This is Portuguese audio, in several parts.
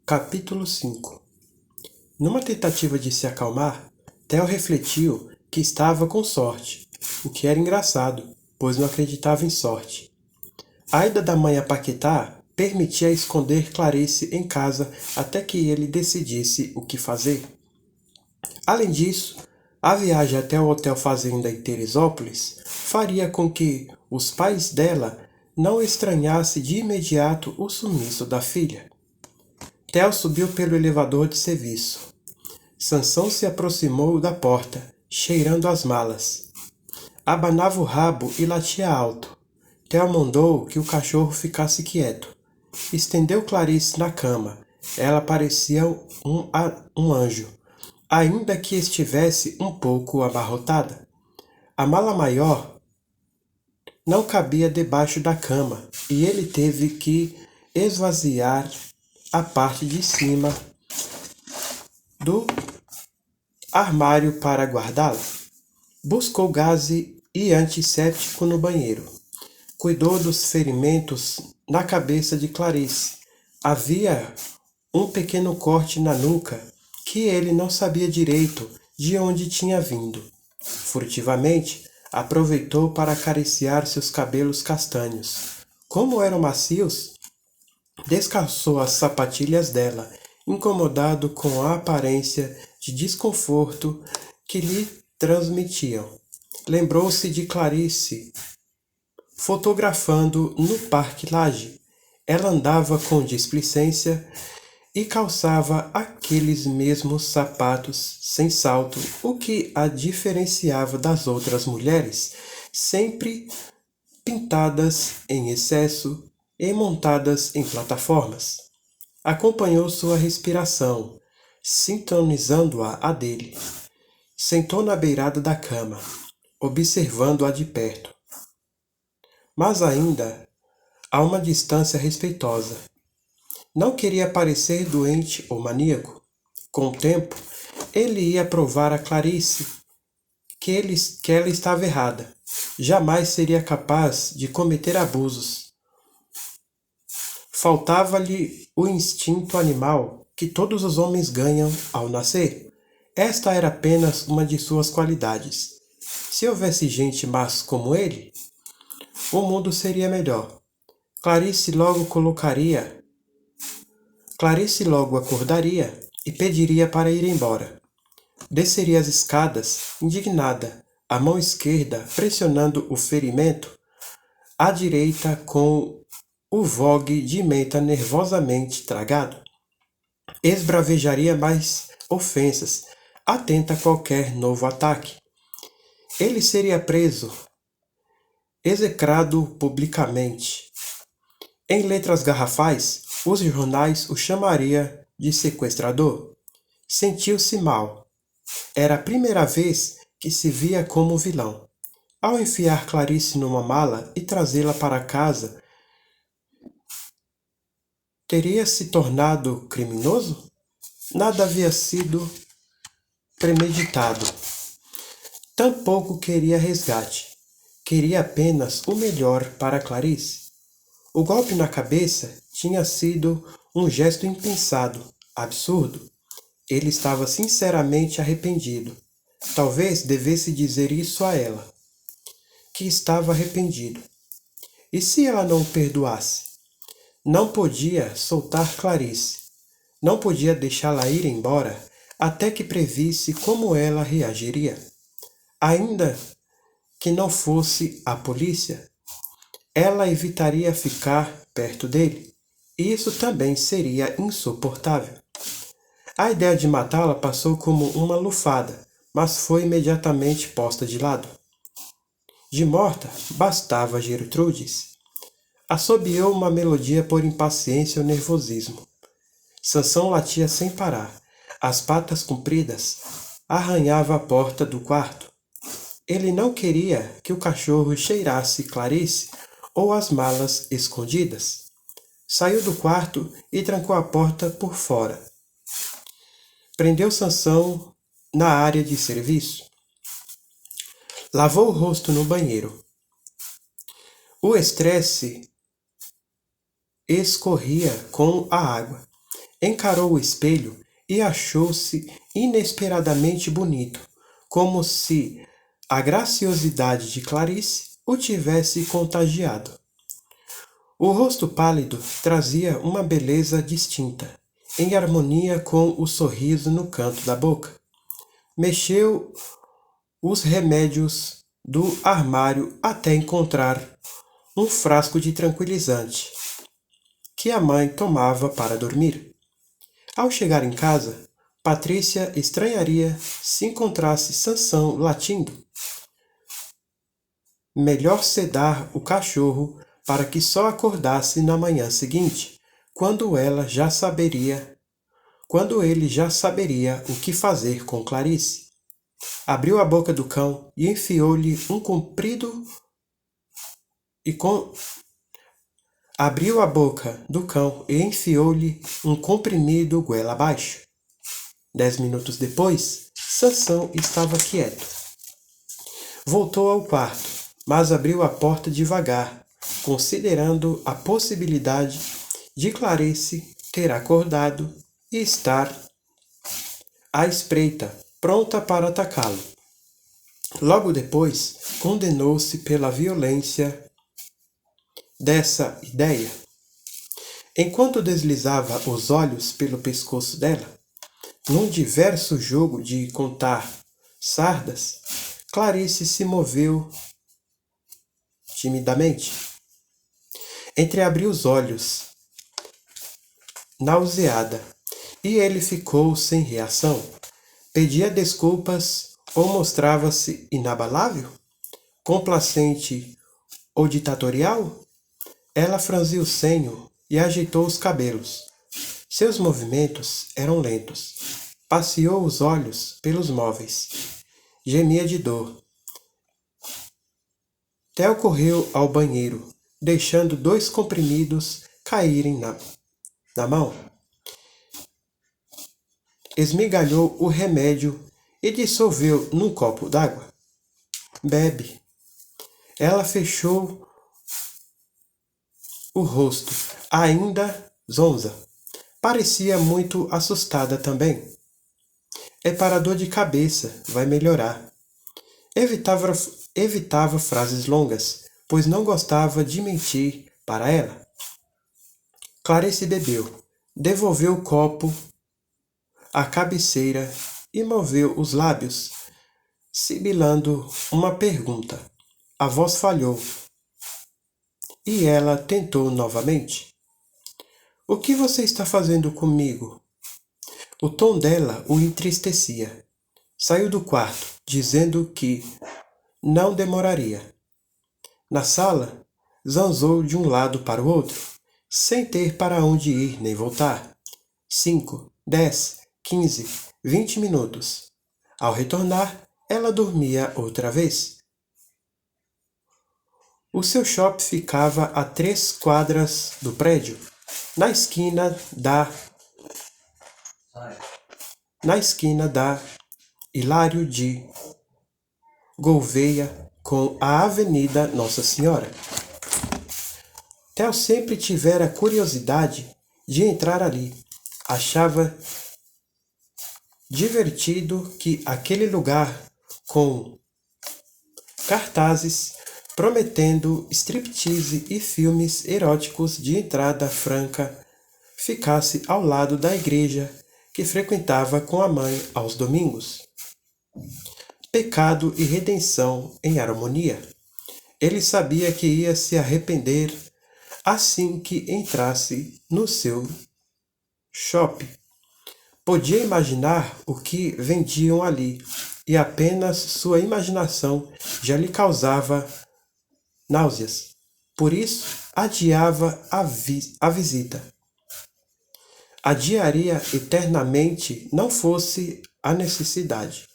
Capítulo 5. Numa tentativa de se acalmar, Theo refletiu que estava com sorte, o que era engraçado, pois não acreditava em sorte. A ida da mãe a Paquetá permitia esconder Clarice em casa até que ele decidisse o que fazer. Além disso, a viagem até o Hotel Fazenda em Teresópolis faria com que os pais dela não estranhassem de imediato o sumiço da filha. Theo subiu pelo elevador de serviço. Sansão se aproximou da porta, cheirando as malas. Abanava o rabo e latia alto. Theo mandou que o cachorro ficasse quieto. Estendeu Clarice na cama. Ela parecia um anjo, ainda que estivesse um pouco abarrotada. A mala maior não cabia debaixo da cama e ele teve que esvaziar a parte de cima do armário para guardá-la. Buscou gás e antisséptico no banheiro. Cuidou dos ferimentos na cabeça de Clarice. Havia um pequeno corte na nuca que ele não sabia direito de onde tinha vindo. Furtivamente, aproveitou para acariciar seus cabelos castanhos. Como eram macios, descalçou as sapatilhas dela, incomodado com a aparência de desconforto que lhe transmitiam. Lembrou-se de Clarice fotografando no Parque Lage. Ela andava com displicência e calçava aqueles mesmos sapatos sem salto, o que a diferenciava das outras mulheres, sempre pintadas em excesso e montadas em plataformas. Acompanhou sua respiração, sintonizando-a à dele. Sentou na beirada da cama, observando-a de perto, mas ainda a uma distância respeitosa. Não queria parecer doente ou maníaco. Com o tempo, ele ia provar a Clarice que ela estava errada. Jamais seria capaz de cometer abusos. Faltava-lhe o instinto animal que todos os homens ganham ao nascer. Esta era apenas uma de suas qualidades. Se houvesse gente más como ele, o mundo seria melhor. Clarice logo acordaria e pediria para ir embora. Desceria as escadas, indignada, a mão esquerda pressionando o ferimento, a direita com o vogue de menta nervosamente tragado. Esbravejaria mais ofensas, atenta a qualquer novo ataque. Ele seria preso, execrado publicamente. Em letras garrafais, os jornais o chamariam de sequestrador. Sentiu-se mal. Era a primeira vez que se via como vilão. Ao enfiar Clarice numa mala e trazê-la para casa, teria se tornado criminoso? Nada havia sido premeditado. Tampouco queria resgate. Queria apenas o melhor para Clarice. O golpe na cabeça tinha sido um gesto impensado, absurdo. Ele estava sinceramente arrependido. Talvez devesse dizer isso a ela, que estava arrependido. E se ela não o perdoasse? Não podia soltar Clarice. Não podia deixá-la ir embora até que previsse como ela reagiria. Ainda que não fosse a polícia, ela evitaria ficar perto dele. Isso também seria insuportável. A ideia de matá-la passou como uma lufada, mas foi imediatamente posta de lado. De morta, bastava Gertrudes. Assobiou uma melodia por impaciência ou nervosismo. Sansão latia sem parar. As patas compridas arranhava a porta do quarto. Ele não queria que o cachorro cheirasse Clarice ou as malas escondidas. Saiu do quarto e trancou a porta por fora. Prendeu Sansão na área de serviço. Lavou o rosto no banheiro. O estresse escorria com a água. Encarou o espelho e achou-se inesperadamente bonito, como se a graciosidade de Clarice o tivesse contagiado. O rosto pálido trazia uma beleza distinta, em harmonia com o sorriso no canto da boca. Mexeu os remédios do armário até encontrar um frasco de tranquilizante que a mãe tomava para dormir. Ao chegar em casa, Patrícia estranharia se encontrasse Sansão latindo. Melhor sedar o cachorro para que só acordasse na manhã seguinte, quando ele já saberia o que fazer com Clarice. Abriu a boca do cão e enfiou-lhe um comprido Abriu a boca do cão e enfiou-lhe um comprimido goela abaixo. 10 minutos depois, Sansão estava quieto. Voltou ao quarto, mas abriu a porta devagar, considerando a possibilidade de Clarice ter acordado e estar à espreita, pronta para atacá-lo. Logo depois, condenou-se pela violência dessa ideia. Enquanto deslizava os olhos pelo pescoço dela, num diverso jogo de contar sardas, Clarice se moveu timidamente. Entreabriu os olhos, nauseada, e ele ficou sem reação. Pedia desculpas ou mostrava-se inabalável, complacente ou ditatorial? Ela franziu o senho e agitou os cabelos. Seus movimentos eram lentos. Passeou os olhos pelos móveis. Gemia de dor. Theo correu ao banheiro, deixando 2 comprimidos caírem na mão. Esmigalhou o remédio e dissolveu num copo d'água. Bebe. Ela fechou o rosto, ainda zonza. Parecia muito assustada também. É para dor de cabeça, vai melhorar. Evitava frases longas, pois não gostava de mentir para ela. Clarice bebeu, devolveu o copo à cabeceira e moveu os lábios, sibilando uma pergunta. A voz falhou. E ela tentou novamente. O que você está fazendo comigo? O tom dela o entristecia. Saiu do quarto, dizendo que não demoraria. Na sala, zanzou de um lado para o outro, sem ter para onde ir nem voltar. 5, 10, 15, 20 minutos. Ao retornar, ela dormia outra vez. O seu shopping ficava a 3 quadras do prédio, na esquina da Hilário de Gouveia com a Avenida Nossa Senhora. Theo sempre tivera curiosidade de entrar ali. Achava divertido que aquele lugar com cartazes prometendo striptease e filmes eróticos de entrada franca ficasse ao lado da igreja que frequentava com a mãe aos domingos. Pecado e redenção em harmonia. Ele sabia que ia se arrepender assim que entrasse no seu shopping. Podia imaginar o que vendiam ali, e apenas sua imaginação já lhe causava náuseas. Por isso, adiava a visita. Adiaria eternamente não fosse a necessidade.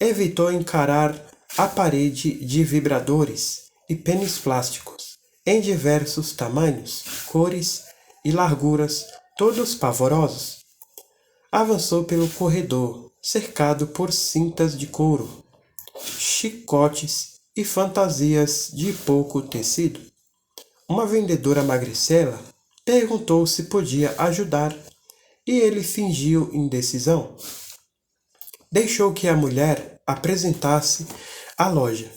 Evitou encarar a parede de vibradores e pênis plásticos, em diversos tamanhos, cores e larguras, todos pavorosos. Avançou pelo corredor, cercado por cintas de couro, chicotes e fantasias de pouco tecido. Uma vendedora magricela perguntou se podia ajudar e ele fingiu indecisão. Deixou que a mulher apresentasse a loja.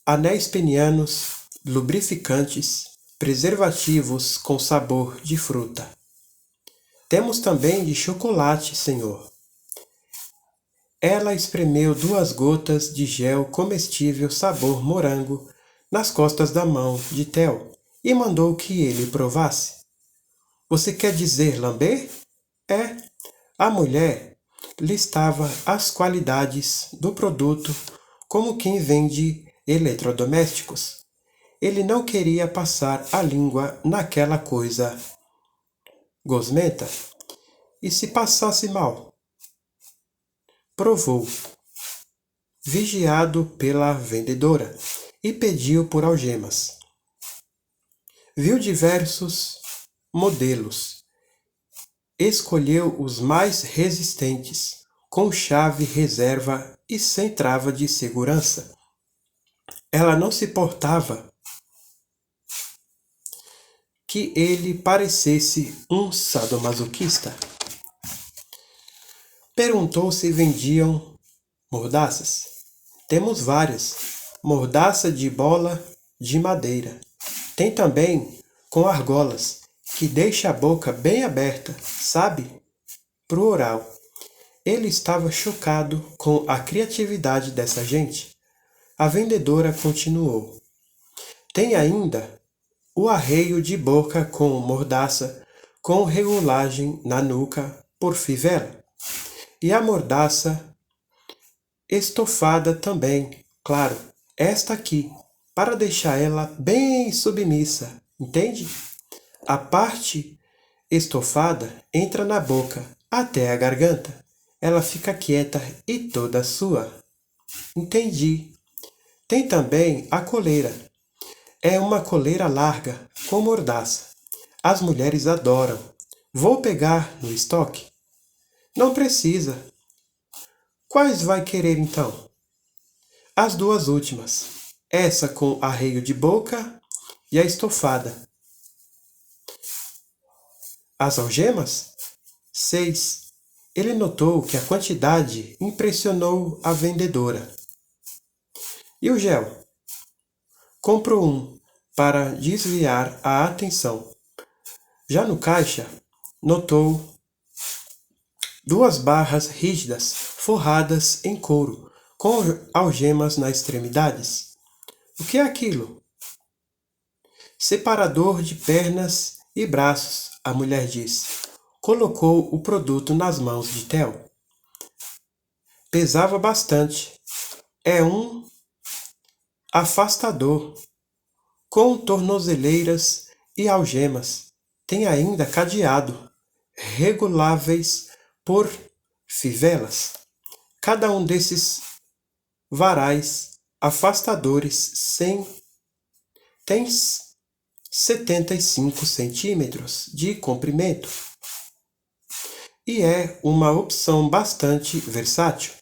Anéis penianos, lubrificantes, preservativos com sabor de fruta. Temos também de chocolate, senhor. Ela espremeu 2 gotas de gel comestível sabor morango nas costas da mão de Theo e mandou que ele provasse. Você quer dizer lamber? É. A mulher listava as qualidades do produto como quem vende eletrodomésticos. Ele não queria passar a língua naquela coisa gosmenta. E se passasse mal? Provou, vigiado pela vendedora, e pediu por algemas. Viu diversos modelos. Escolheu os mais resistentes, com chave reserva e sem trava de segurança. Ela não se importava que ele parecesse um sadomasoquista. Perguntou se vendiam mordaças. Temos várias. Mordaça de bola de madeira. Tem também com argolas, que deixa a boca bem aberta, sabe? Pro oral. Ele estava chocado com a criatividade dessa gente. A vendedora continuou. Tem ainda o arreio de boca com mordaça, com regulagem na nuca por fivela. E a mordaça estofada também, claro, esta aqui, para deixar ela bem submissa, entende? A parte estofada entra na boca até a garganta. Ela fica quieta e toda sua. Entendi. Tem também a coleira. É uma coleira larga, com mordaça. As mulheres adoram. Vou pegar no estoque? Não precisa. Quais vai querer então? As 2 últimas. Essa com arreio de boca e a estofada. As algemas? 6. Ele notou que a quantidade impressionou a vendedora. E o gel? Comprou um para desviar a atenção. Já no caixa, notou 2 barras rígidas forradas em couro, com algemas nas extremidades. O que é aquilo? Separador de pernas e braços, a mulher disse. Colocou o produto nas mãos de Theo. Pesava bastante. É um afastador, com tornozeleiras e algemas. Tem ainda cadeado, reguláveis por fivelas. Cada um desses varais afastadores tem 75 centímetros de comprimento. E é uma opção bastante versátil.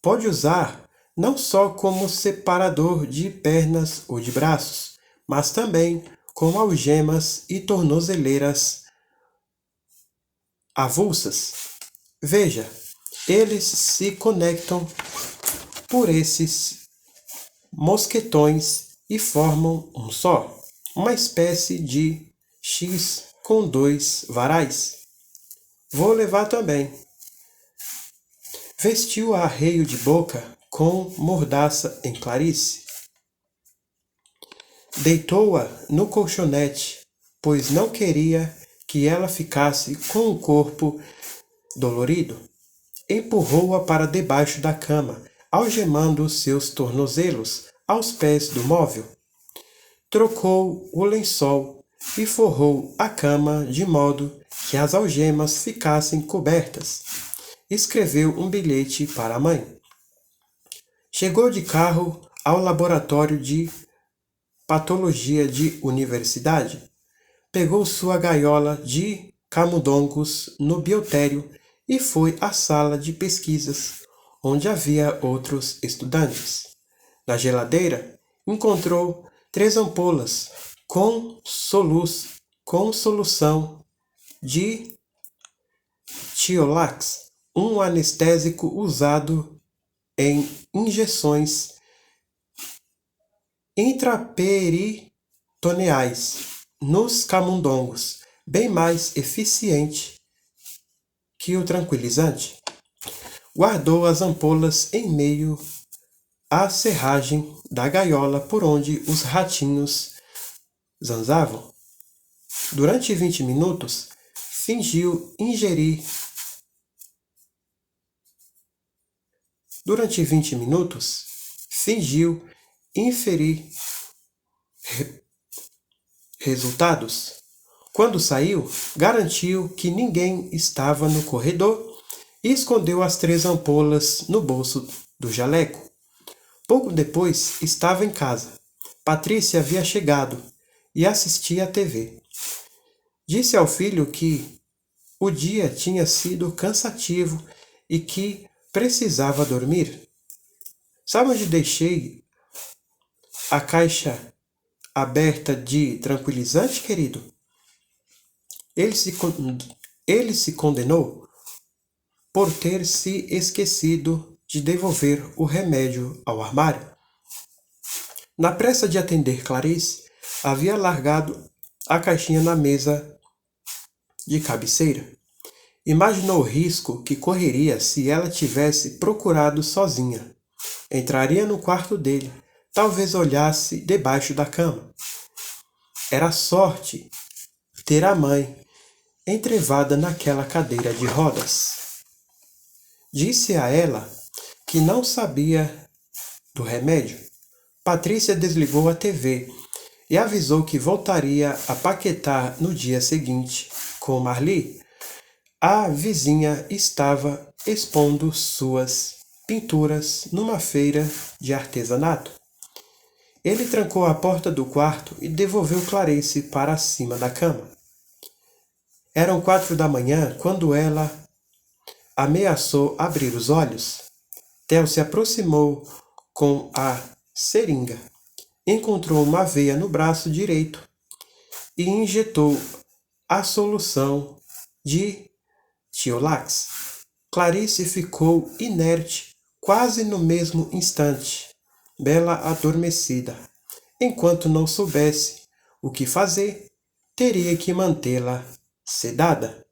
Pode usar não só como separador de pernas ou de braços, mas também com algemas e tornozeleiras avulsas. Veja, eles se conectam por esses mosquetões e formam um só, uma espécie de X com 2 varais. Vou levar também. Vestiu a arreio de boca com mordaça em Clarice. Deitou-a no colchonete, pois não queria que ela ficasse com o corpo dolorido. Empurrou-a para debaixo da cama, algemando seus tornozelos aos pés do móvel. Trocou o lençol e forrou a cama de modo que as algemas ficassem cobertas. Escreveu um bilhete para a mãe. Chegou de carro ao laboratório de patologia de universidade. Pegou sua gaiola de camundongos no biotério e foi à sala de pesquisas, onde havia outros estudantes. Na geladeira, encontrou 3 ampolas com solução de Tiolax, um anestésico usado em injeções intraperitoneais nos camundongos, bem mais eficiente que o tranquilizante. Guardou as ampolas em meio à serragem da gaiola por onde os ratinhos zanzavam. Durante 20 minutos, fingiu ingerir. Durante 20 minutos, fingiu inferir resultados. Quando saiu, garantiu que ninguém estava no corredor e escondeu as 3 ampolas no bolso do jaleco. Pouco depois, estava em casa. Patrícia havia chegado e assistia à TV. Disse ao filho que o dia tinha sido cansativo e que precisava dormir. Sabe onde deixei a caixa aberta de tranquilizante, querido? Ele se condenou por ter se esquecido de devolver o remédio ao armário. Na pressa de atender Clarice, havia largado a caixinha na mesa de cabeceira. Imaginou o risco que correria se ela tivesse procurado sozinha. Entraria no quarto dele, talvez olhasse debaixo da cama. Era sorte ter a mãe entrevada naquela cadeira de rodas. Disse a ela que não sabia do remédio. Patrícia desligou a TV e avisou que voltaria a Paquetá no dia seguinte. Com Marli, a vizinha estava expondo suas pinturas numa feira de artesanato. Ele trancou a porta do quarto e devolveu Clarice para cima da cama. Eram 4 da manhã quando ela ameaçou abrir os olhos. Theo se aproximou com a seringa, encontrou uma veia no braço direito e injetou a solução de Tiolax. Clarice ficou inerte quase no mesmo instante, bela adormecida. Enquanto não soubesse o que fazer, teria que mantê-la sedada.